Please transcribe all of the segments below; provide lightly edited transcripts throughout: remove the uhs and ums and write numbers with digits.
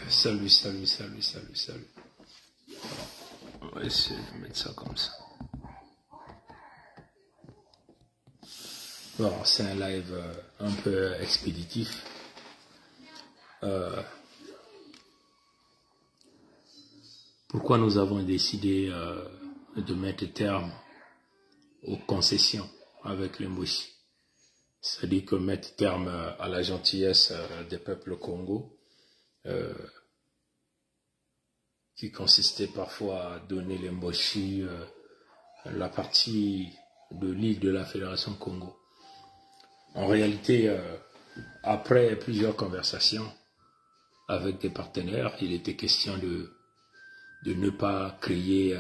Salut. On va essayer de mettre ça comme ça. Bon, c'est un live un peu expéditif. Pourquoi nous avons décidé de mettre terme aux concessions avec les Mboshi? C'est-à-dire que mettre terme à la gentillesse des peuples Congo, qui consistait parfois à donner les Mboshi la partie de l'île de la Fédération Congo. En réalité, après plusieurs conversations avec des partenaires, il était question de ne pas créer,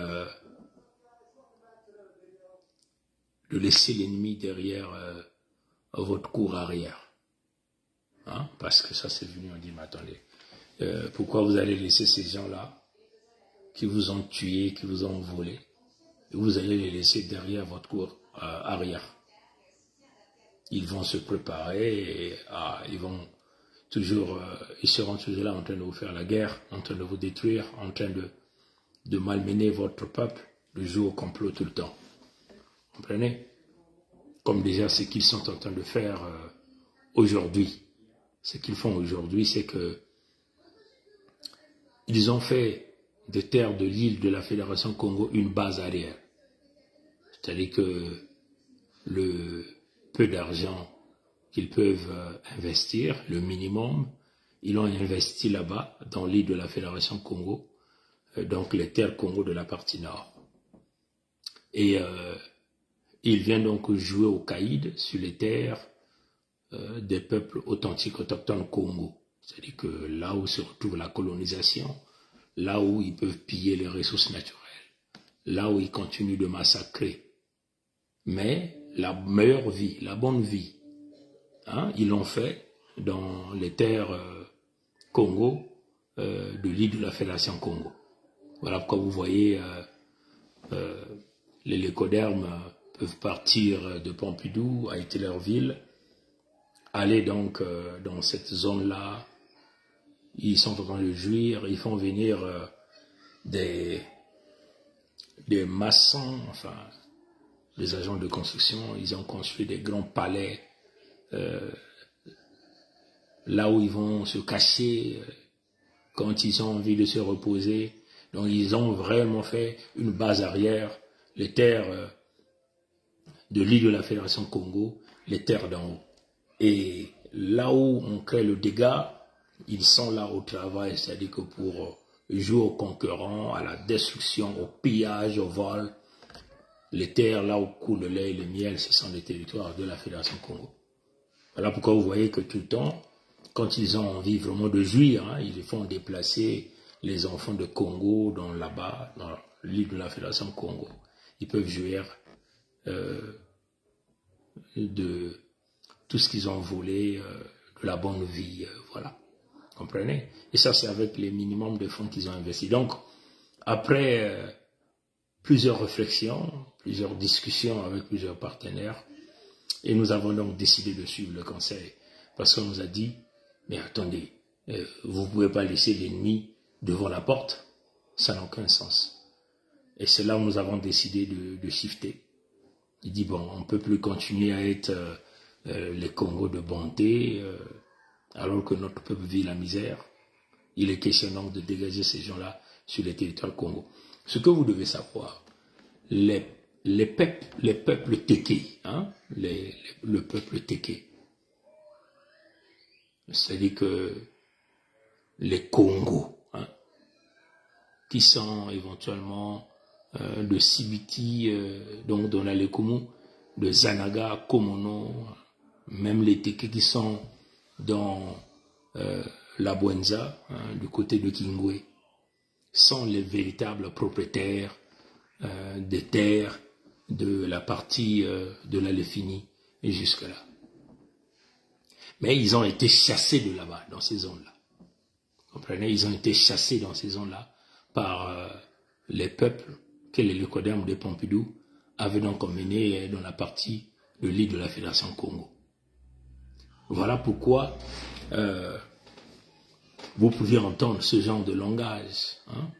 de laisser l'ennemi derrière votre cour arrière. Hein? Parce que ça, c'est venu, on dit, mais attendez, pourquoi vous allez laisser ces gens-là qui vous ont tué, qui vous ont volé, et vous allez les laisser derrière votre cour arrière? Ils vont se préparer et ils seront toujours là en train de vous faire la guerre, en train de vous détruire, en train de malmener votre peuple, de jouer au complot tout le temps. Vous comprenez? Comme déjà ce qu'ils sont en train de faire aujourd'hui. Ce qu'ils font aujourd'hui, c'est que ils ont fait des terres de l'île de la Fédération Congo une base arrière. C'est-à-dire que le peu d'argent qu'ils peuvent investir, le minimum, ils l'ont investi là-bas, dans l'île de la Fédération Congo, donc les terres Congo de la partie nord. Et il vient donc jouer au caïd sur les terres des peuples authentiques, autochtones Congo. C'est-à-dire que là où se retrouve la colonisation, là où ils peuvent piller les ressources naturelles, là où ils continuent de massacrer. Mais la meilleure vie, la bonne vie, hein, ils l'ont fait dans les terres Congo, de l'île de la Fédération Congo. Voilà pourquoi vous voyez les lécodermes peuvent partir de Pompidou à Hitlerville, aller donc dans cette zone-là. Ils sont en train de jouir, ils font venir des maçons, enfin des agents de construction. Ils ont construit des grands palais là où ils vont se cacher quand ils ont envie de se reposer. Donc ils ont vraiment fait une base arrière, les terres de l'île de la Fédération Congo, les terres d'en haut. Et là où on crée le dégât, ils sont là au travail, c'est-à-dire que pour jouer aux concurrents, à la destruction, au pillage, au vol. Les terres là où coule le lait et le miel, ce sont les territoires de la Fédération Congo. Voilà pourquoi vous voyez que tout le temps, quand ils ont envie vraiment de jouir, hein, ils font déplacer les enfants de Congo là-bas, dans l'île de la Fédération Congo. Ils peuvent jouir de tout ce qu'ils ont volé, de la bonne vie, voilà. Comprenez? Et ça, c'est avec les minimums de fonds qu'ils ont investis. Donc, après plusieurs réflexions, plusieurs discussions avec plusieurs partenaires, et nous avons donc décidé de suivre le conseil. Parce qu'on nous a dit, mais attendez, vous ne pouvez pas laisser l'ennemi devant la porte, ça n'a aucun sens. Et c'est là où nous avons décidé de shifter. Il dit, bon, on ne peut plus continuer à être les Congos de bonté, alors que notre peuple vit la misère. Il est question donc de dégager ces gens-là sur les territoires Congo. Ce que vous devez savoir, les peuples téké, hein, le peuple téké, c'est-à-dire que les Congos, hein, qui sont éventuellement de Sibiti, donc d'Onalekumu, de Zanaga, Komono, même les téké qui sont dans la Bwenza, hein, du côté de Kingwe, sont les véritables propriétaires des terres de la partie de la Lefini et jusque-là. Mais ils ont été chassés de là-bas, dans ces zones-là. Vous comprenez? Ils ont été chassés dans ces zones-là par les peuples que les lécodermes de Pompidou avaient donc emmenés dans la partie de l'île de la Fédération Congo. Voilà pourquoi vous pouviez entendre ce genre de langage. Hein?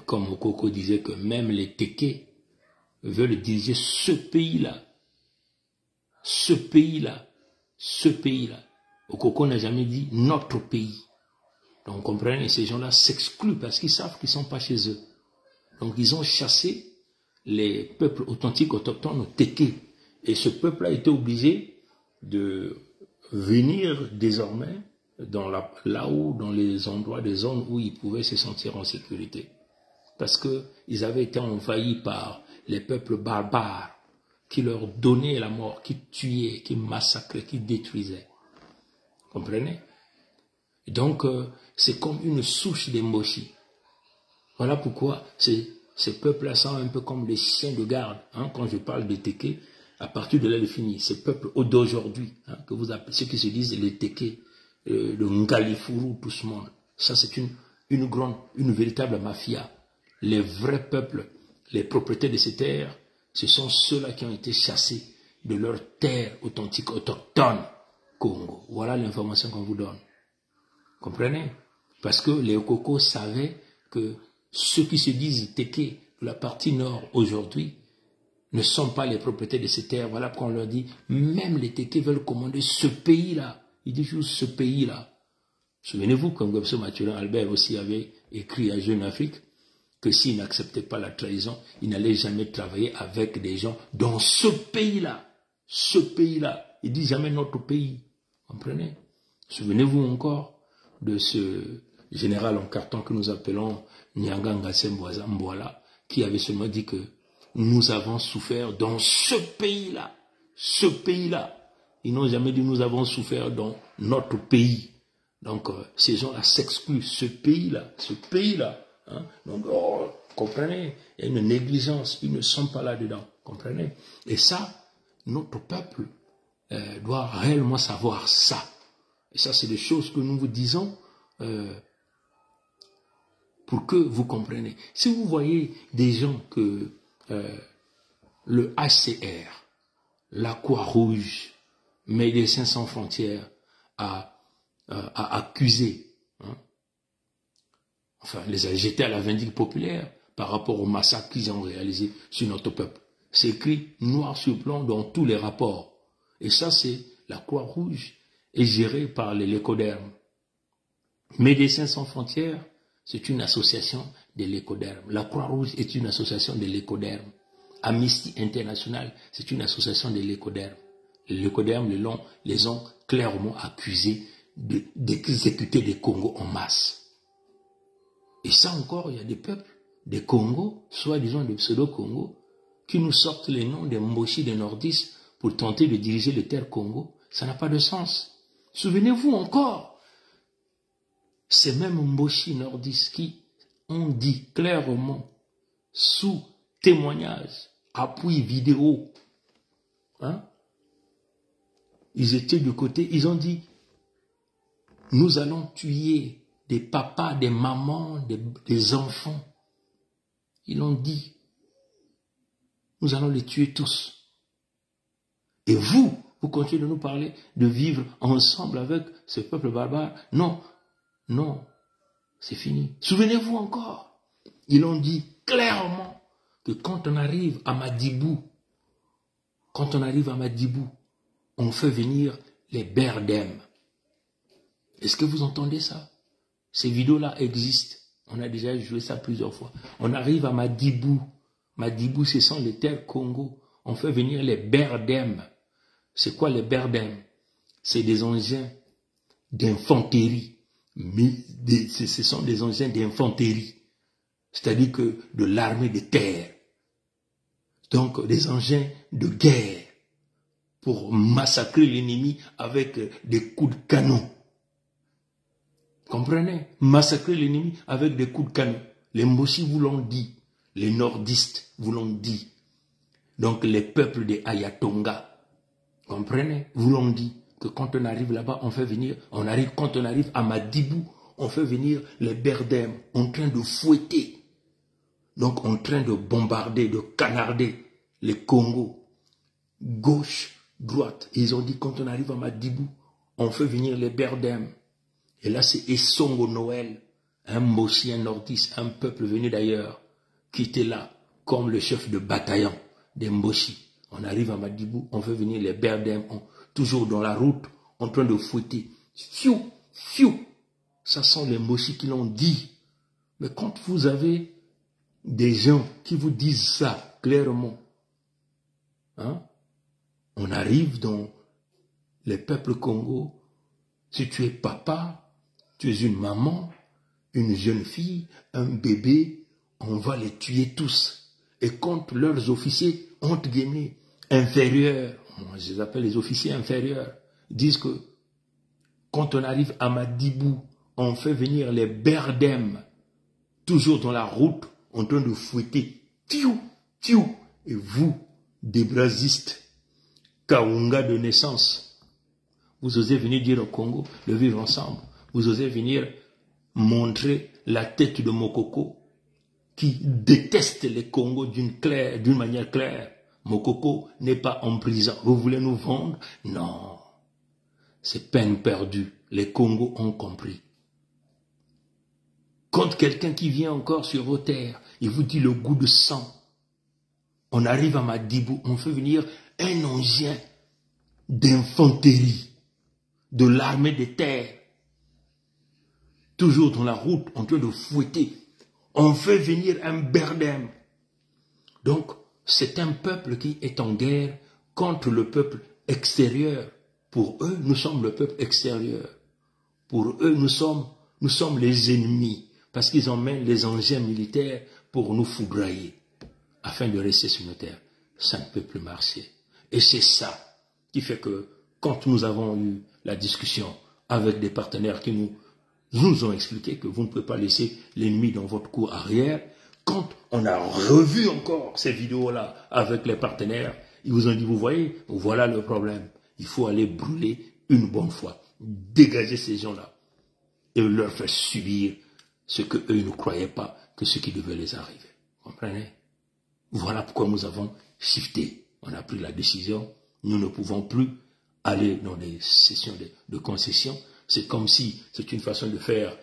Comme Okoko disait que même les Téké veulent diriger ce pays-là. Ce pays-là. Ce pays-là. Okoko n'a jamais dit notre pays. Donc, vous comprenez, ces gens-là s'excluent parce qu'ils savent qu'ils ne sont pas chez eux. Donc, ils ont chassé les peuples authentiques autochtones Téké. Et ce peuple a été obligé de venir désormais là-haut, dans les endroits, des zones où ils pouvaient se sentir en sécurité. Parce qu'ils avaient été envahis par les peuples barbares qui leur donnaient la mort, qui tuaient, qui massacraient, qui détruisaient. Vous comprenez? Donc, c'est comme une souche des Moshi. Voilà pourquoi ces peuples-là sont un peu comme des chiens de garde. Hein, quand je parle de Téké, à partir de là, il finit. Ces peuples d'aujourd'hui, hein, que vous appelez, ceux qui se disent les Téké, le Ngalifuru, tout ce monde. Ça, c'est une véritable mafia. Les vrais peuples, les propriétaires de ces terres, ce sont ceux-là qui ont été chassés de leurs terres authentiques, autochtones, Congo. Voilà l'information qu'on vous donne. Comprenez? Parce que les Okoko savaient que ceux qui se disent Téké de la partie nord aujourd'hui ne sont pas les propriétaires de ces terres. Voilà pourquoi on leur dit, même les Téké veulent commander ce pays-là. Ils disent juste ce pays-là. Souvenez-vous, comme Gobso Mathurin Albert aussi avait écrit à Jeune Afrique, que s'il n'acceptait pas la trahison, il n'allait jamais travailler avec des gens dans ce pays-là. Ce pays-là. Il dit jamais notre pays. Comprenez? Souvenez-vous encore de ce général en carton que nous appelons Nyanga Ngasemboaza Mboala, qui avait seulement dit que nous avons souffert dans ce pays-là. Ce pays-là. Ils n'ont jamais dit nous avons souffert dans notre pays. Donc, ces gens-là s'excluent. Ce pays-là, ce pays-là. Hein? Donc, comprenez, il y a une négligence. Ils ne sont pas là-dedans. Comprenez? Et ça, notre peuple doit réellement savoir ça. Et ça, c'est des choses que nous vous disons pour que vous compreniez. Si vous voyez des gens que le HCR, la Croix-Rouge, Médecins sans frontières a accusé, hein, enfin, les a jetés à la vindicte populaire par rapport au massacre qu'ils ont réalisé sur notre peuple. C'est écrit noir sur blanc dans tous les rapports. Et ça, c'est la Croix-Rouge est gérée par les Lécodermes. Médecins sans frontières, c'est une association des Lécodermes. La Croix-Rouge est une association des Lécodermes. Amnesty International, c'est une association des Lécodermes. Les Lécodermes les ont clairement accusés d'exécuter des Congos en masse. Et ça encore, il y a des peuples, des Congos, soi-disant des pseudo-Congos, qui nous sortent les noms des Mboshi, des Nordistes, pour tenter de diriger les terres Congo. Ça n'a pas de sens. Souvenez-vous encore, ces mêmes Mboshi nordistes qui ont dit clairement, sous témoignage, appui vidéo, hein, ils étaient du côté, ils ont dit, nous allons tuer des papas, des mamans, des enfants. Ils l'ont dit, nous allons les tuer tous. Et vous continuez de nous parler de vivre ensemble avec ce peuple barbare. Non, non, c'est fini. Souvenez-vous encore, ils ont dit clairement que quand on arrive à Madibou, on fait venir les Berdem. Est-ce que vous entendez ça? Ces vidéos-là existent. On a déjà joué ça plusieurs fois. On arrive à Madibou. Madibou, ce sont les terres Congo. On fait venir les Berdem. C'est quoi les Berdem? C'est des engins d'infanterie. Ce sont des engins d'infanterie. C'est-à-dire que de l'armée de terre. Donc des engins de guerre pour massacrer l'ennemi avec des coups de canon. Comprenez? Massacrer l'ennemi avec des coups de canon. Les Mboshi vous l'ont dit. Les nordistes vous l'ont dit. Donc les peuples des Ayatonga. Comprenez? Vous l'ont dit que quand on arrive là-bas, on fait venir, quand on arrive à Madibou, on fait venir les Berdem en train de fouetter. Donc en train de bombarder, de canarder les Congos. Gauche, droite. Ils ont dit quand on arrive à Madibou, on fait venir les Berdem. Et là, c'est Essongo Noël, un Mboshi, un nordiste, un peuple venu d'ailleurs, qui était là, comme le chef de bataillon des Mboshi. On arrive à Madibou, on fait venir les Berdem, toujours dans la route, en train de fouetter. Fiou, fiou. Ça sont les Mboshi qui l'ont dit. Mais quand vous avez des gens qui vous disent ça clairement, hein, on arrive dans les peuples Congo. Si tu es papa, tu es une maman, une jeune fille, un bébé, on va les tuer tous. Et quand leurs officiers, entre guillemets, inférieurs, moi je les appelle les officiers inférieurs, disent que quand on arrive à Madibou, on fait venir les Berdem, toujours dans la route, en train de fouetter, fiou, fiou. Et vous, des brasistes, Kaunga de naissance, vous osez venir dire au Congo de vivre ensemble. Vous osez venir montrer la tête de Mokoko qui déteste les Congos d'une manière claire. Mokoko n'est pas en prison. Vous voulez nous vendre? Non. C'est peine perdue. Les Congos ont compris. Quand quelqu'un qui vient encore sur vos terres, il vous dit le goût de sang. On arrive à Madibou, on fait venir un engin d'infanterie de l'armée des terres, toujours dans la route, en train de fouetter. On fait venir un Berdem. Donc, c'est un peuple qui est en guerre contre le peuple extérieur. Pour eux, nous sommes le peuple extérieur. Pour eux, nous sommes les ennemis, parce qu'ils emmènent les engins militaires pour nous foudroyer, afin de rester sur nos terres. Ça ne peut plus marcher. Et c'est ça qui fait que, quand nous avons eu la discussion avec des partenaires qui nous ont expliqué que vous ne pouvez pas laisser l'ennemi dans votre cour arrière, quand on a revu encore ces vidéos-là avec les partenaires, ils vous ont dit, vous voyez, voilà le problème. Il faut aller brûler une bonne fois, dégager ces gens-là et leur faire subir ce qu'eux ne croyaient pas que ce qui devait les arriver. Vous comprenez? Voilà pourquoi nous avons shifté. On a pris la décision, nous ne pouvons plus aller dans des sessions de concession. C'est comme si c'est une façon de faire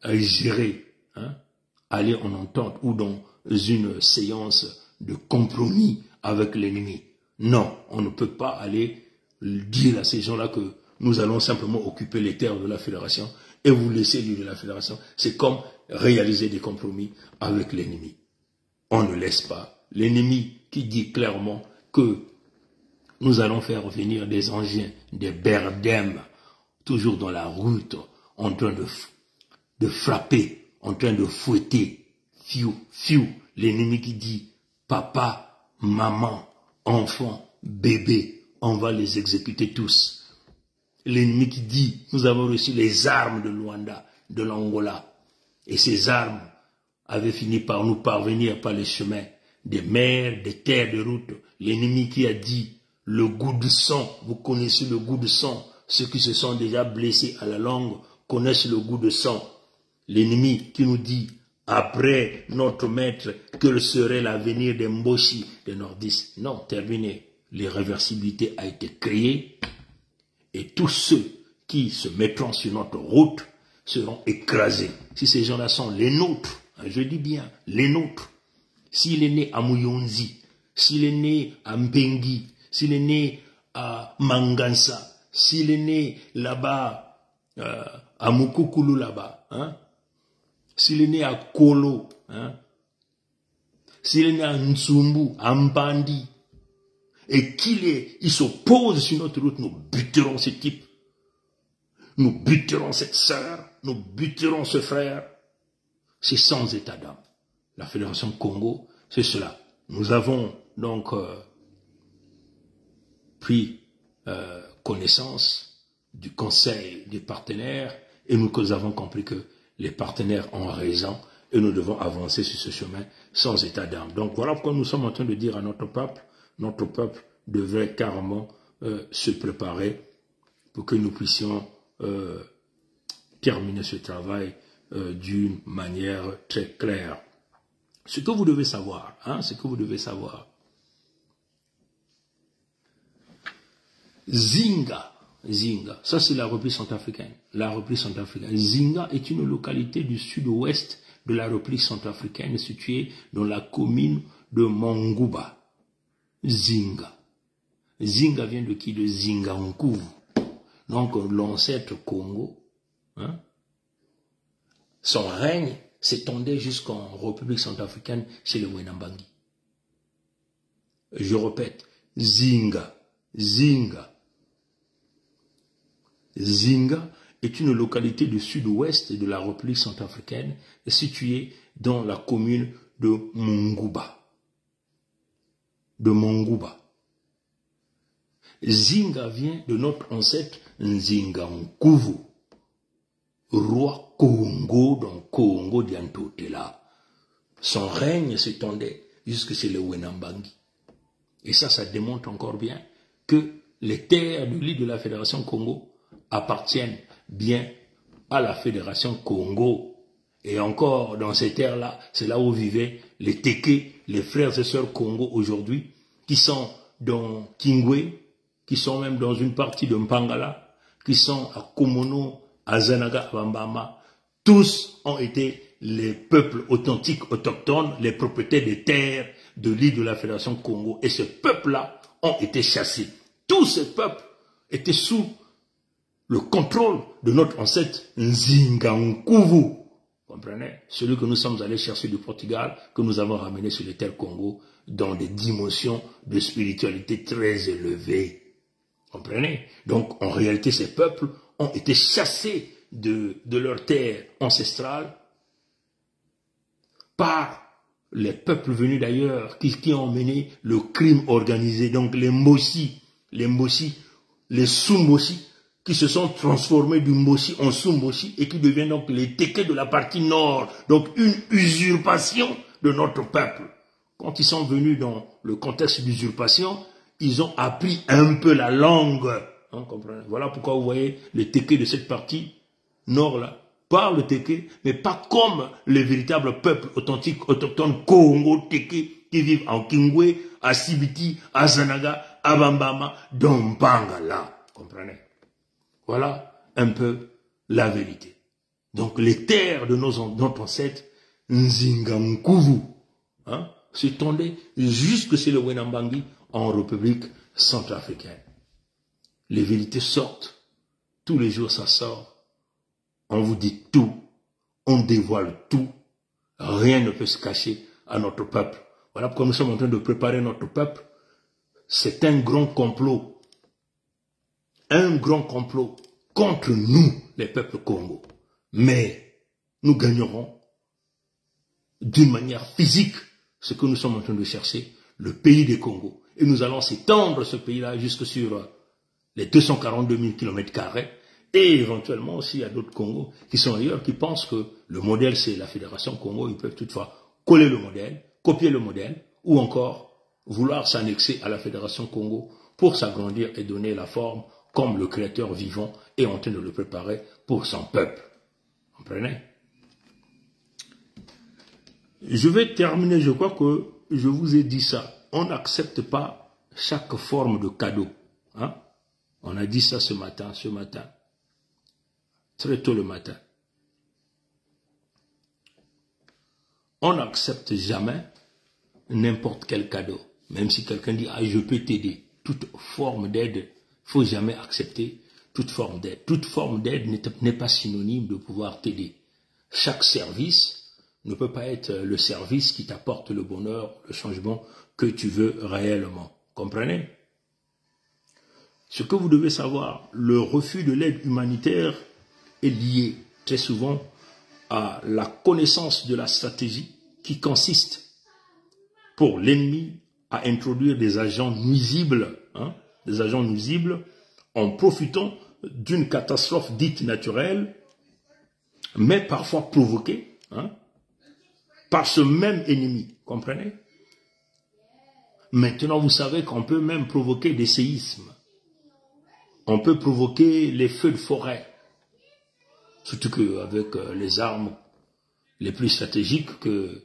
gérer, hein, aller en entente ou dans une séance de compromis avec l'ennemi. Non, on ne peut pas aller dire à ces gens-là que nous allons simplement occuper les terres de la fédération et vous laisser l'île de la fédération. C'est comme réaliser des compromis avec l'ennemi. On ne laisse pas l'ennemi qui dit clairement que nous allons faire venir des engins, des Berdem, toujours dans la route, en train de frapper, en train de fouetter, fiou, fiou, l'ennemi qui dit, papa, maman, enfant, bébé, on va les exécuter tous. L'ennemi qui dit, nous avons reçu les armes de Luanda, de l'Angola, et ces armes avaient fini par nous parvenir par les chemins des mers, des terres de route. L'ennemi qui a dit, le goût du sang, vous connaissez le goût du sang, ceux qui se sont déjà blessés à la langue connaissent le goût de sang. L'ennemi qui nous dit, après notre maître, quel serait l'avenir des Mboshi, des nordistes? Non, terminé. L'irréversibilité a été créée et tous ceux qui se mettront sur notre route seront écrasés. Si ces gens-là sont les nôtres, je dis bien les nôtres, s'il est né à Muyonzi, s'il est né à Mpengi, s'il est né à Mangansa, s'il est né là-bas, à Mukukulu là-bas, hein, s'il est né à Kolo, hein, s'il est né à Nsumbu, à Mbandi, et il s'oppose sur notre route, nous buterons ce type, nous buterons cette sœur, nous buterons ce frère. C'est sans état d'âme. La Fédération Congo, c'est cela. Nous avons donc pris connaissance du conseil des partenaires et nous avons compris que les partenaires ont raison et nous devons avancer sur ce chemin sans état d'âme. Donc voilà pourquoi nous sommes en train de dire à notre peuple devrait carrément se préparer pour que nous puissions terminer ce travail d'une manière très claire. Ce que vous devez savoir, Zinga, Zinga. Ça, c'est la République centrafricaine. La République centrafricaine. Zinga est une localité du sud-ouest de la République centrafricaine située dans la commune de Mongouba. Zinga. Zinga vient de qui? De Zingaonkuvu. Donc, l'ancêtre Congo, hein, son règne s'étendait jusqu'en République centrafricaine chez les Wenambangi. Je répète, Zinga. Zinga. Zinga est une localité du sud-ouest de la République centrafricaine située dans la commune de Mongouba. De Mongouba. Zinga vient de notre ancêtre Nzingaonkuvu, roi Congo, donc Congo d'Antotela. Son règne s'étendait jusque chez les Wenambangi. Et ça démontre encore bien que les terres de l'île de la Fédération Congo appartiennent bien à la Fédération Congo. Et encore, dans ces terres-là, c'est là où vivaient les Téké, les frères et sœurs Congo aujourd'hui, qui sont dans Kingwe, qui sont même dans une partie de Mpangala, qui sont à Komono, à Zanaga, à Bambama. Tous ont été les peuples authentiques, autochtones, les propriétaires des terres de l'île de la Fédération Congo. Et ces peuples-là ont été chassés. Tous ces peuples étaient sous le contrôle de notre ancêtre Nzingaonkuvu. Comprenez? Celui que nous sommes allés chercher du Portugal, que nous avons ramené sur les terres Congo, dans des dimensions de spiritualité très élevées. Comprenez? Donc, en réalité, ces peuples ont été chassés de leur terre ancestrale par les peuples venus d'ailleurs, qui ont mené le crime organisé. Donc, les Mossi, les Sous-Mossi, qui se sont transformés du Mossi en Sous-Mossi et qui deviennent donc les Téké de la partie nord. Donc, une usurpation de notre peuple. Quand ils sont venus dans le contexte d'usurpation, ils ont appris un peu la langue. Hein, comprenez? Voilà pourquoi vous voyez les Téké de cette partie nord-là parlent Téké, mais pas comme les véritables peuples authentiques, autochtones Congo Téké qui vivent en Kingwe, à Sibiti, à Zanaga, à Bambama, dans Mpangala. Comprenez? Voilà un peu la vérité. Donc les terres de notre ancêtre Nzingaonkuvu, hein, s'étendaient jusque chez le Wenambangi en République centrafricaine. Les vérités sortent. Tous les jours ça sort. On vous dit tout. On dévoile tout. Rien ne peut se cacher à notre peuple. Voilà pourquoi nous sommes en train de préparer notre peuple. C'est un grand complot. Un grand complot contre nous, les peuples Congo. Mais nous gagnerons d'une manière physique ce que nous sommes en train de chercher, le pays des Congo. Et nous allons s'étendre ce pays-là jusque sur les 242 000 km². Et éventuellement aussi, il y a d'autres Congos qui sont ailleurs, qui pensent que le modèle, c'est la Fédération Congo. Ils peuvent toutefois coller le modèle, copier le modèle, ou encore vouloir s'annexer à la Fédération Congo pour s'agrandir et donner la forme comme le Créateur vivant est en train de le préparer pour son peuple. Vous comprenez? Je vais terminer, je crois que je vous ai dit ça. On n'accepte pas chaque forme de cadeau. Hein? On a dit ça ce matin, très tôt le matin. On n'accepte jamais n'importe quel cadeau. Même si quelqu'un dit, ah, je peux t'aider. Toute forme d'aide, il ne faut jamais accepter toute forme d'aide. Toute forme d'aide n'est pas synonyme de pouvoir t'aider. Chaque service ne peut pas être le service qui t'apporte le bonheur, le changement que tu veux réellement. Comprenez? Ce que vous devez savoir, le refus de l'aide humanitaire est lié très souvent à la connaissance de la stratégie qui consiste pour l'ennemi à introduire des agents nuisibles, hein, en profitant d'une catastrophe dite naturelle, mais parfois provoquée, hein, par ce même ennemi, comprenez? Maintenant, vous savez qu'on peut même provoquer des séismes. On peut provoquer les feux de forêt. Surtout qu'avec les armes les plus stratégiques que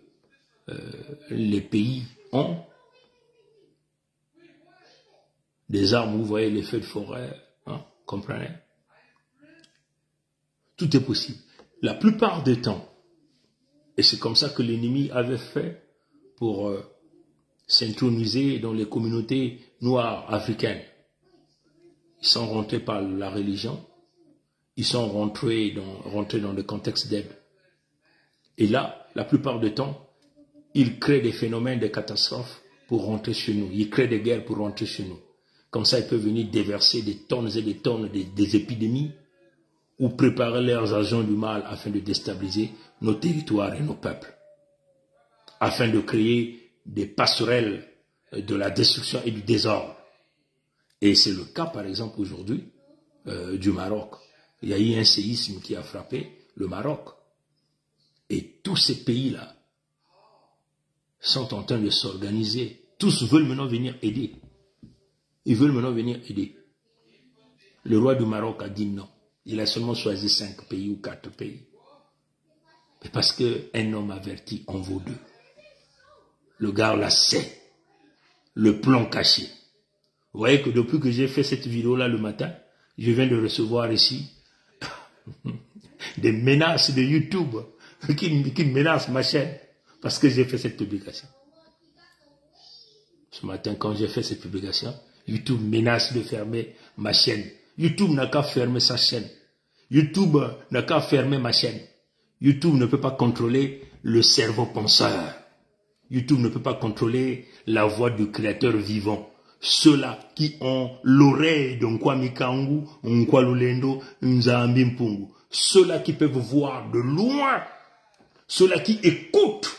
les pays ont, des armes, vous voyez les feux de forêt, hein, Comprenez? Tout est possible. La plupart des temps, et c'est comme ça que l'ennemi avait fait pour s'introniser dans les communautés noires africaines. Ils sont rentrés par la religion, ils sont rentrés dans le contexte d'aide. Et là, la plupart du temps, ils créent des phénomènes de catastrophes pour rentrer chez nous. Ils créent des guerres pour rentrer chez nous. Comme ça, ils peuvent venir déverser des tonnes et des tonnes des épidémies ou préparer leurs agents du mal afin de déstabiliser nos territoires et nos peuples, afin de créer des passerelles de la destruction et du désordre. Et c'est le cas, par exemple, aujourd'hui, du Maroc. Il y a eu un séisme qui a frappé le Maroc. Et tous ces pays-là sont en train de s'organiser. Tous veulent maintenant venir aider. Ils veulent maintenant venir aider. Le roi du Maroc a dit non. Il a seulement choisi 5 pays ou 4 pays. Mais parce qu'un homme averti en vaut 2. Le gars là sait. Le plan caché. Vous voyez que depuis que j'ai fait cette vidéo-là le matin, je viens de recevoir ici des menaces de YouTube qui menacent ma chaîne parce que j'ai fait cette publication. Ce matin, quand j'ai fait cette publication, YouTube menace de fermer ma chaîne. YouTube n'a qu'à fermer sa chaîne. YouTube n'a qu'à fermer ma chaîne. YouTube ne peut pas contrôler le cerveau penseur. YouTube ne peut pas contrôler la voix du créateur vivant. Ceux-là qui ont l'oreille de Nkwame Kangu, Nkwalulendo, Nzambi Mpungu. Ceux-là qui peuvent voir de loin. Ceux-là qui écoutent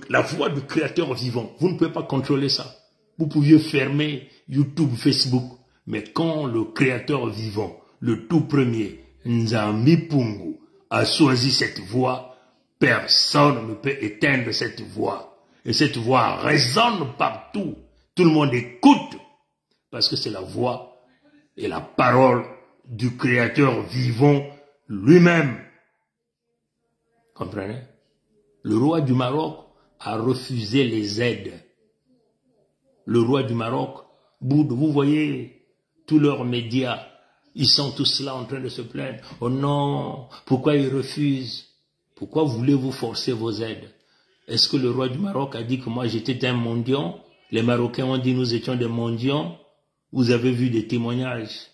la voix du créateur vivant. Vous ne pouvez pas contrôler ça. Vous pouviez fermer YouTube, Facebook. Mais quand le créateur vivant, le tout premier, Nzambi Mpungu, a choisi cette voix, personne ne peut éteindre cette voix. Et cette voix résonne partout. Tout le monde écoute. Parce que c'est la voix et la parole du créateur vivant lui-même. Comprenez? Le roi du Maroc a refusé les aides. Le roi du Maroc, vous voyez, tous leurs médias, ils sont tous là en train de se plaindre. Oh non, pourquoi ils refusent? Pourquoi voulez-vous forcer vos aides? Est-ce que le roi du Maroc a dit que moi j'étais un mendiant? Les Marocains ont dit nous étions des mendiants. Vous avez vu des témoignages.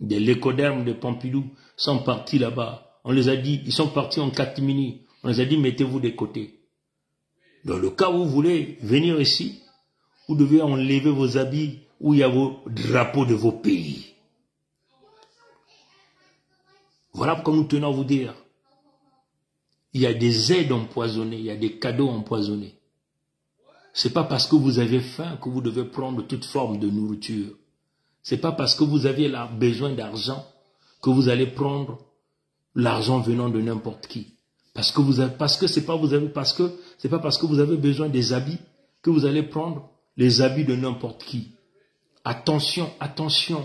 Des lécodermes de Pompidou sont partis là-bas. On les a dit, ils sont partis en catimini. On les a dit mettez-vous de côté. Dans le cas où vous voulez venir ici, vous devez enlever vos habits où il y a vos drapeaux de vos pays. Voilà pourquoi nous tenons à vous dire. Il y a des aides empoisonnées, il y a des cadeaux empoisonnés. C'est pas parce que vous avez faim que vous devez prendre toute forme de nourriture. C'est pas parce que vous avez besoin d'argent que vous allez prendre l'argent venant de n'importe qui. Parce que c'est pas parce que vous avez besoin des habits que vous allez prendre les habits de n'importe qui. Attention, attention.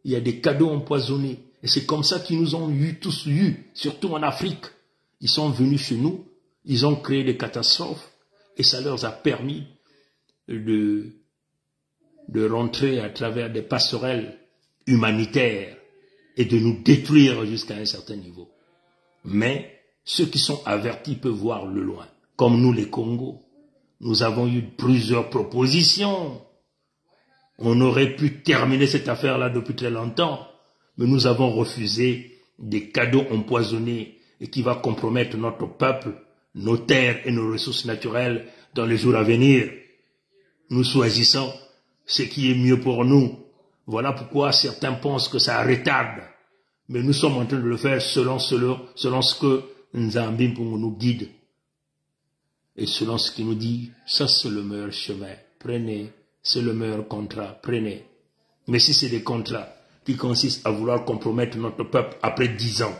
Il y a des cadeaux empoisonnés. Et c'est comme ça qu'ils nous ont tous eu, surtout en Afrique. Ils sont venus chez nous, ils ont créé des catastrophes et ça leur a permis de rentrer à travers des passerelles humanitaires et de nous détruire jusqu'à un certain niveau. Mais ceux qui sont avertis peuvent voir le loin. Comme nous les Congos, nous avons eu plusieurs propositions. On aurait pu terminer cette affaire-là depuis très longtemps, mais nous avons refusé des cadeaux empoisonnés et qui va compromettre notre peuple, nos terres et nos ressources naturelles dans les jours à venir. Nous choisissons ce qui est mieux pour nous. Voilà pourquoi certains pensent que ça retarde. Mais nous sommes en train de le faire selon ce que Nzambi Mpungu nous guide. Et selon ce qu'il nous dit, ça c'est le meilleur chemin. Prenez, c'est le meilleur contrat, prenez. Mais si c'est des contrats qui consistent à vouloir compromettre notre peuple après 10 ans,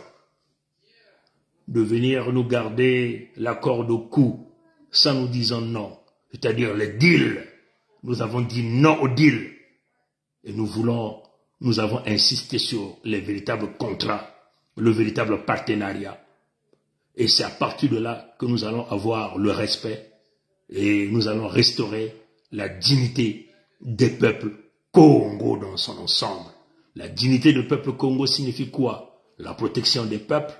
de venir nous garder la corde au cou, sans nous disant non, c'est-à-dire les deals. Nous avons dit non au deal. Et nous avons insisté sur les véritables contrats, le véritable partenariat. Et c'est à partir de là que nous allons avoir le respect et nous allons restaurer la dignité des peuples Congo dans son ensemble. La dignité du peuple Congo signifie quoi? La protection des peuples,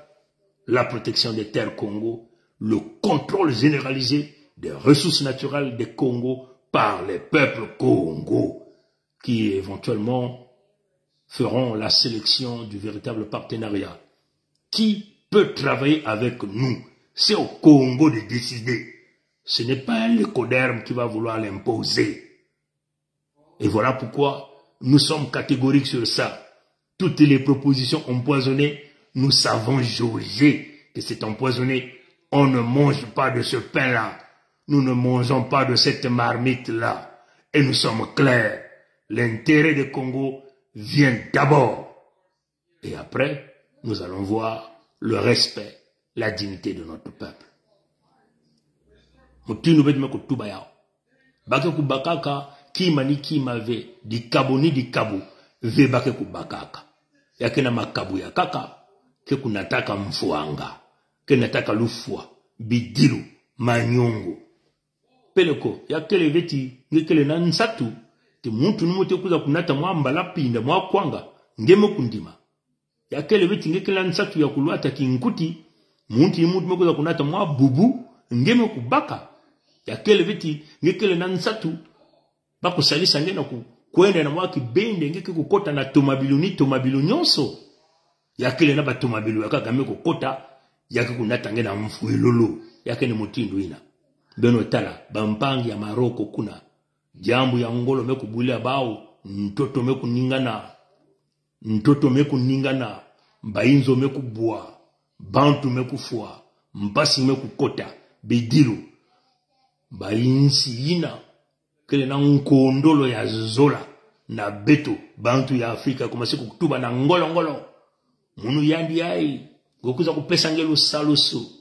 la protection des terres Congo, le contrôle généralisé des ressources naturelles des Congo par les peuples Congo, qui éventuellement feront la sélection du véritable partenariat. Qui peut travailler avec nous? C'est au Congo de décider. Ce n'est pas un Lecoderme qui va vouloir l'imposer. Et voilà pourquoi nous sommes catégoriques sur ça. Toutes les propositions empoisonnées, nous savons jauger que c'est empoisonné. On ne mange pas de ce pain-là. Nous ne mangeons pas de cette marmite-là. Et nous sommes clairs. L'intérêt du Congo vient d'abord. Et après, nous allons voir le respect, la dignité de notre peuple. Mutinu bedme kutuba yao. Bake kubakaka, kima ni kima ve, di kabo ni di kabo, ve bake kubakaka. Yake na makabu ya kaka, ke kunataka mfuanga, ke nataka lufua, bidilu, manyongo. Peleko, yake le veti, ngekele na nsatu, ti muntu numote kuza kunata mwamba la pinda, mwa kwanga, ngemo kundima. Yake le veti ngekele na nsatu ya kuluata kinkuti, muntu numote kuza kunata mwa bubu, ngemo kubaka. Yake le veti ngekele na nsatu, bako salisa ngena kuende na mwaki bende ngeke kukota na tomabilu nyonso. Yake le na batomabilu yaka game kukota, yake kunata ngena mfuilolo, yake ni mutindu ina. Beno tala, bampangi ya Maroko kuna, jambu ya ngolo meku bulia bao, ntoto meku ningana, mbainzo meku bua, bantu meku fua, mbasi meku kota, bidilu, bainsi ina, kele na nkondolo ya zola, na beto, bantu ya Afrika, kumasi kutuba na ngolo. Munu yandi ai, gokuza kupesa ngelu salusu.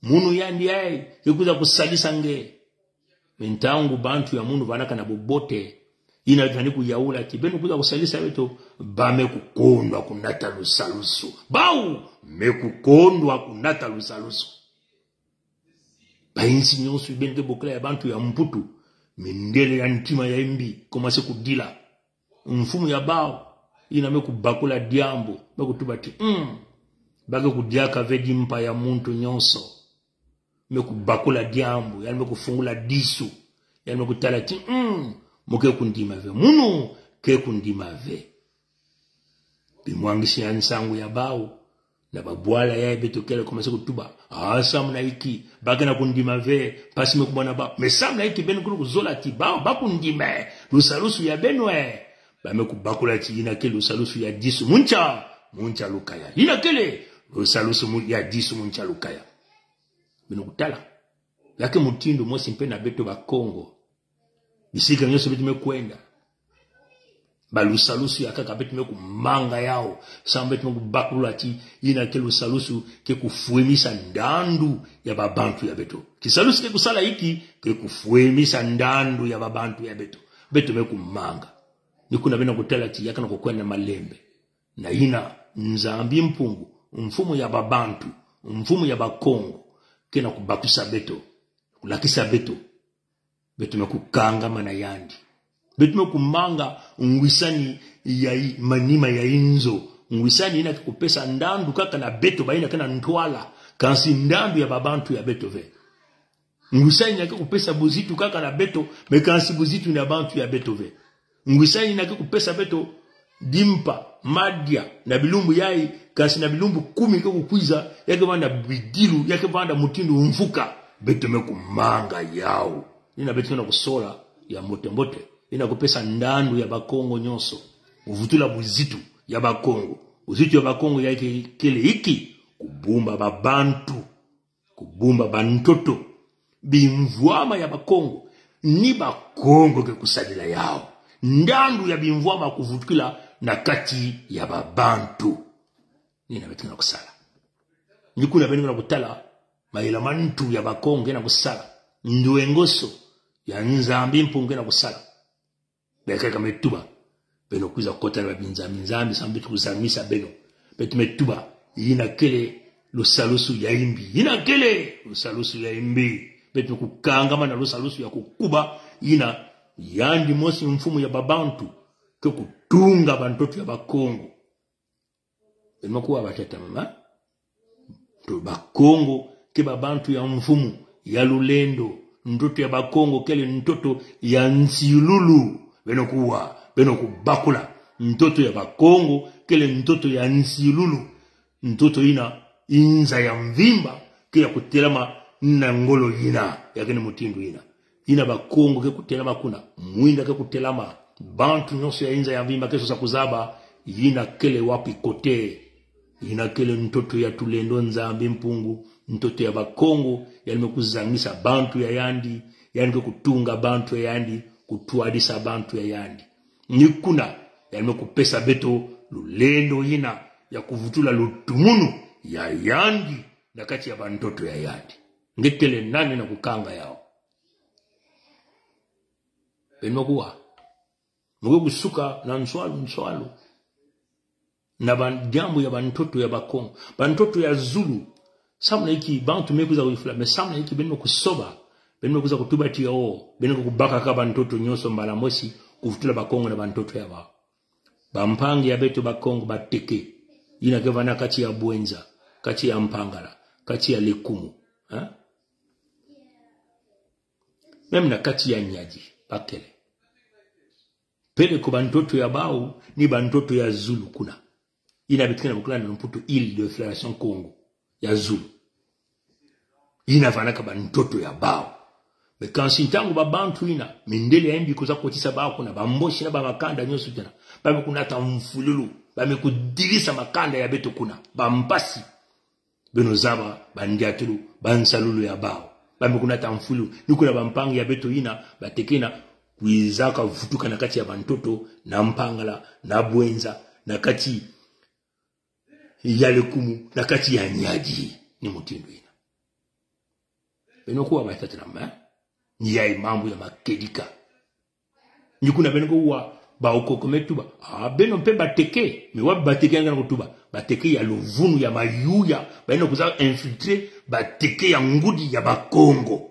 Munu yandi ai, gokuza kusalisa nge. Mentangu bantu ya munu vanaka na bobote, ina jani kuyaula ki, benu kuza kusalisa weto, ba meku kondwa kunata lusalusu. Bau, meku kondwa kunata lusalusu. Ba insi nyonsu benge bokla ya bantu ya mputu, mendele ya ntima ya imbi, komase kudila. Mfumu ya bao, ina meku bakula diambo, meku tubati, bage kudiaka vedi mpa ya muntu nyonso. Meku bakula diambo, yani meku fungula disu, yani meku talati, muke kundima ve, munu ke kundima ve. Bimwangishi ya nsangu ya bao, na babuala ya beto kele komase kutuba, samna iki, bage na kundima ve, pasi meku bwana bao, me samna iki benu kuru kuzola ti bao, bakundima, lusalusu ya benwe, ba meku bakula ti ina ke lusalusu ya disu, muncha lukaya, ina kele, lusalusu ya disu muncha lukaya. Beno kutala, yake mutindo mwesi mpena beto ba Kongo, bisika nyoso betu mekwenda, ba lusalusu ya kaka betu meku manga yao, sama betu meku bakula ti ina ke lusalusu ke kufuemisa ndandu ya babantu ya beto. Kisalusu ke kusala hiki ke kufuemisa ndandu ya babantu ya beto. Betu meku manga. Nikuna bena kutala ti yaka na kukwenda malembe. Na ina nzambi mpungu, mfumu ya babantu, mfumu ya bakongo, kena kubakusa beto, kulakisa beto. Betu meku kanga mana yandi. Betu meku manga ngwisani ya manima ya inzo. Ngwisani ina kukupesa ndandu kaka na beto ba ina kena ntwala. Kansi ndandu ya babantu ya beto ve. Ngwisani ina kukupesa buzitu kaka na beto, mekansi buzitu ina bantu ya beto ve. Ngwisani ina kukupesa beto dimpa, madia, na bilumbu yai, kansi na bilumbu 10 kukukwiza, yake vanda bidilu, yake vanda mutindu mfuka. Beto meku manga yao. Ina beto na kusola ya mbote. Ina kupesa ndandu ya bakongo nyonso. Uvutula buzitu ya bakongo. Uzitu ya bakongo ya kele hiki. Kubumba babantu. Kubumba bantoto. Bimvuama ya bakongo. Ni bakongo ke kusadila yao. Ndandu ya bimvuama kuvutula na kati ya babantu. Nina betu na kusala. Nikuna benu na kutala. Maila mantu ya bakongo na kusala. Nduengoso ya nzambi mpunge na kusala. Beka kama metuba. Beno kuza kota na binzambi sambitu kuzamisa beno. Betu metuba. Ina kele lusalusu ya imbi. Ina kele lusalusu ya imbi. Betu kukangama na lusalusu ya kukuba. Ina yandi mosi mfumu ya babantu. ke kutunga bantoto ya bakongo enokuwa batata mama to bakongo ke babantu ya mfumu ya lulendo ntoto ya bakongo kele ntoto ya nsilulu beno kubakula ntoto ya bakongo kele ntoto ya nsilulu ntoto ina inza ya mvimba ke ya kutelama na ngolo ina ya kene mutindu ina bakongo ke kutelama kuna mwinda ke kutelama bantu nyonso ya inza ya mvimba keso sa kuzaba ina kele wapi kote ina kele ntoto ya tulendo nzambi mpungu ntoto ya bakongo yalime kuzangisa bantu ya yandi yalime kutunga bantu ya yandi kutuadisa bantu ya yandi nikuna yalime kupesa beto lulendo ina ya kuvutula lutumunu ya yandi na kati ya bantoto ya yandi ngekele nani na kukanga yao enokuwa Mwe kusuka na nswalu na banjambo ya bantoto ya bakongo bantoto ya Zulu samna iki bantu mekuza kuifula me samna iki benno kusoba benno kuza kutubati yao benno kubaka ka bantoto nyoso mbala mosi kuvutula bakongo na bantoto ya ba bampangi ya beto bakongo bateke ina kevana kati ya Bwenza kati ya Mpangala kati ya Lekumu memna kati ya Nyaji bakele pele ko bantoto ya bao ni bantoto ya Zulu kuna ina bitkana bukula na mputo île de Fédération Congo ya Zulu ina fanaka bantoto ya bao me kansintangu babantu ina mindele ya mbi kuza kotisa bao kuna bamboshi na bamakanda nyoso tena bame kuna ta mfululu bame kudirisa makanda ya beto kuna bampasi beno zaba bandiatulu bansalulu ya bao bame kuna ta mfululu nikuna bampangi ya beto ina batekena kuizaka vutuka na kati ya bantoto na Mpangala na Bwenza na kati ya Lekumu na kati ya Nyaji ni mutindo ina beno kuwa batatrama ni ya mambo ya makedika nikuna beno kuwa baokoko metuba beno mpe bateke me wabi bateke ngana kutuba bateke ya luvunu ya mayuya beno kuza infiltrer bateke ya ngudi ya bakongo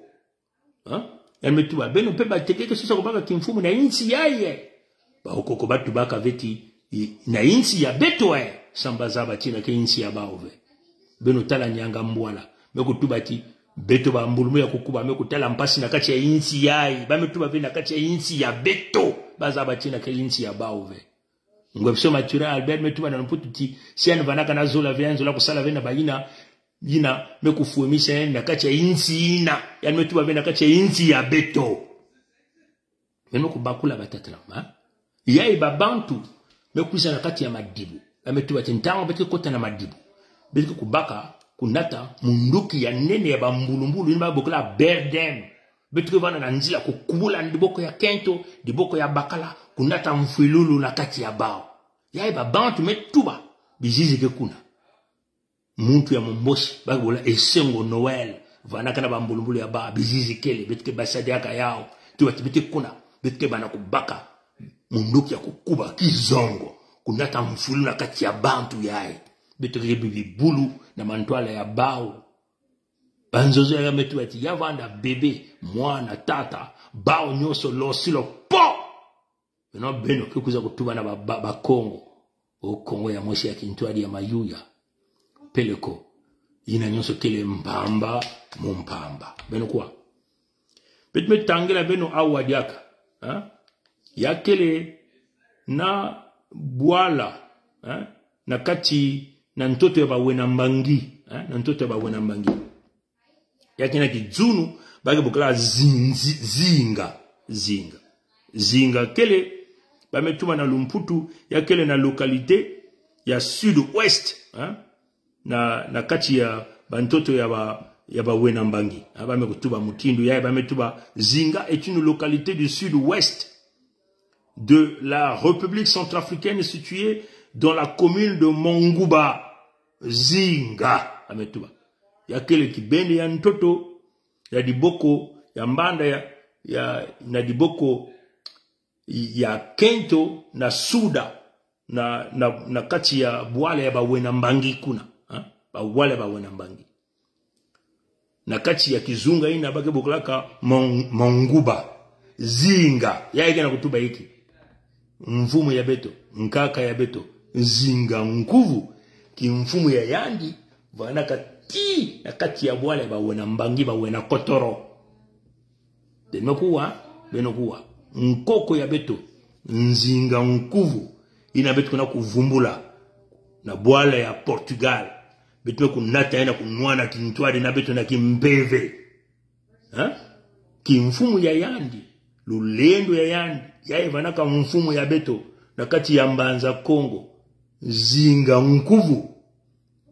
Yametuba beno pe bateke ke sisa kubaka kimfumu na insi yaye baokoko batu baka veti na insi ya beto sambaza batina ke insi ya baove beno tala nyanga mbwala mekutuba ti beto ba mbulumu ya kukuba mekutala mpasi na kati ya insi yaye bametuba vena kati ya insi ya beto baza batina ke insi ya baove ngwebso matura Albert metuba na mputu ti sian vanaka na zola vyanzo la kusala vena bayina yina mekufuemisha na kati ya insi ina yani metuba vena kati ya insi ya beto meno kubakula batatrama yayi babantu mekuisa na kati ya madibu ametuba tintango beti kota na madibu beti kubaka kunata munduki ya nene ya bambulumbulu ni babokala berdem beti kuvana na nzila kukubula ndiboko ya Kento diboko ya Bakala kunata mfilulu na kati ya bao yayi babantu metuba bizizi ke kuna muntu ya momboshi bagola esengo Noel vana kana bambulumbulu ya ba bizizi kele betike basadi aka yao tuba tibiti kuna betike bana kubaka munduki ya kukuba kizongo kunata mfulu na kati ya bantu yae betike bibulu na mantwala ya bao banzozo ya metuba ti yavanda bebe mwana tata bao nyoso losilo po beno kikuza kutuba na bakongo o Kongo ya moshi ya kintwadi ya mayuya peleko ina nyonso kele mpamba mumpamba beno kwa betme tangela beno awadiaka ya kele na bwala na kati na ntoto ya bawena mbangi na ntoto ya bawena mbangi ya kina kizunu bage bukala zinga kele bametuma na Lumputu ya kele na localité ya sud-ouest na kati ya bantoto ya bawena mbangi bamekutuba mutindu ya bametuba zinga est une localité du sud-ouest de la République centrafricaine située dans la commune de Monguba zinga ametuba ya kele kibende ya ntoto ya diboko ya mbanda na diboko ya Kento na Suda na kati ya bwale ya bawena mbangi kuna bawale bawena mbangi na kati ya kizunga ina bage boklaka Monguba zinga yaike na kutuba hiki mfumu ya beto nkaka ya beto nzinga nguvu ki mfumu ya yandi vanaka ti na kati ya bwale bawena mbangi bawena kotoro benokuwa nkoko ya beto nzinga nguvu ina beto kuna kuvumbula na bwale ya Portugal beto kunata ena kunwana kintwade na beto na kimbeve ki mfumu ya yandi lulendo ya yandi ya vanaka mfumu ya beto na kati ya mbanza Kongo zinga nguvu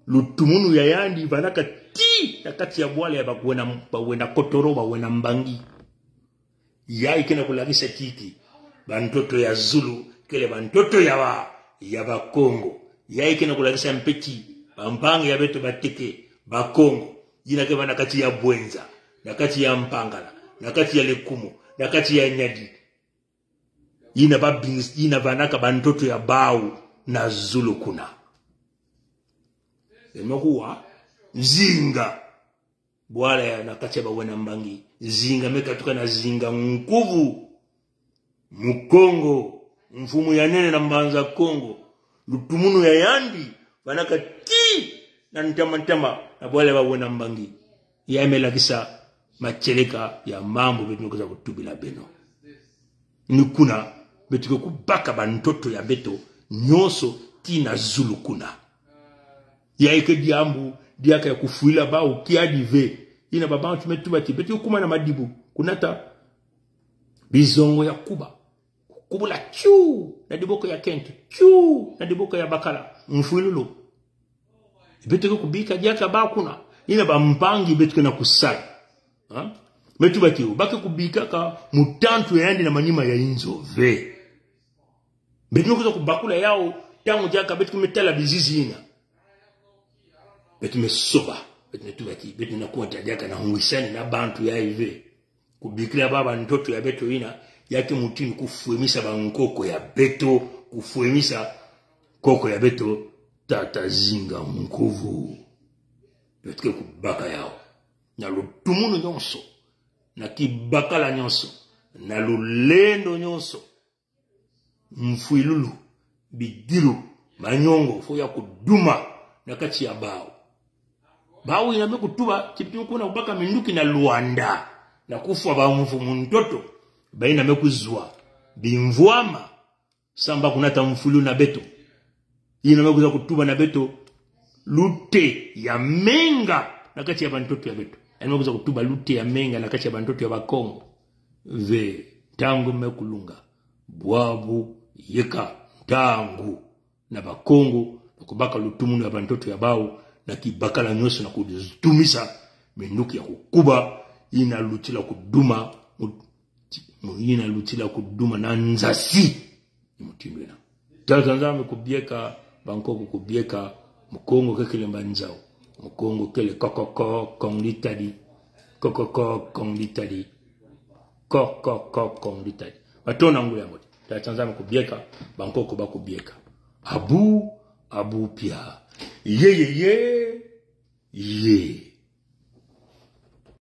lutumunu ya yandi vanaka ti na kati ya bwale ya bawena kotoro bawena mbangi ya ikena kulagisa tiki bantoto ya Zulu kele bantoto ya ba Kongo ya ikena kulagisa mpeti bambangi ya beto bateke ba Kongo jina ke bana kati ya Bwenza na kati ya Mpangala na kati ya Lekumo na kati ya Nyadi ina vanaka bantoto ya Bau na Zulu kuna enokuwa zinga bwala ya nakati ya bawena mbangi zinga mekatuka na zinga nguvu Mukongo mfumu ya nene na mbanza Kongo lutumunu ya yandi vanaka ti na ntama na bwala ya bawena mbangi ya emelakisa macheleka ya mambo betu nikoza kutubila beno nikuna betu kubaka bantoto ya beto nyoso ti na Zulu kuna ya ike diambu diaka ya kufuila ba ukiadive ina baba tumetuba tibetu kuma na madibu kunata bizongo ya kubula chu na diboko ya Kent chu na diboko ya Bakala mfuilulu betu kubika diaka ba kuna ina ba mpangi betu na kusala metuba tiu baka kubika ka mutantu yandi na manyima ya inzove betu kuza kubakula yao tangu diaka betu kumetala bizizi ina betu mesoba betu netubaki betu na kuota diaka na huisani na bantu ya hive kubikila baba ntoto ya beto ina yake mutini kufuemisa bankoko ya beto kufuemisa koko ya beto tata zinga nguvu betu kubaka yao na lutumunu nyonso na kibakala nyonso na lulendo nyonso mfuilulu bidilu manyongo fo ya kuduma na kati ya Bau ina kutuba tipitu kuna ubaka minduki na Luanda na kufa ba mfumu ntoto baina mekuzwa bimvwama samba kunata mfulu na beto ina mekuza kutuba na beto lute ya menga na kati ya bantoto ya beto ina mekuza kutuba lute ya menga na kati ya bantoto ya Bakongo ve tangu mekulunga bwabu yeka tangu na Bakongo kubaka lutumu ya bantoto ya Bau na kibakala nyoso na kutumisa menduki ya kukuba ina lutila kuduma na nzasi mutimbena tazanzame kubieka bankoko kubieka Mukongo kekele mbanzao Mukongo kele kokoko kongitadi batona ngule yango tazanzame kubieka bankoko bakubieka abu pia ye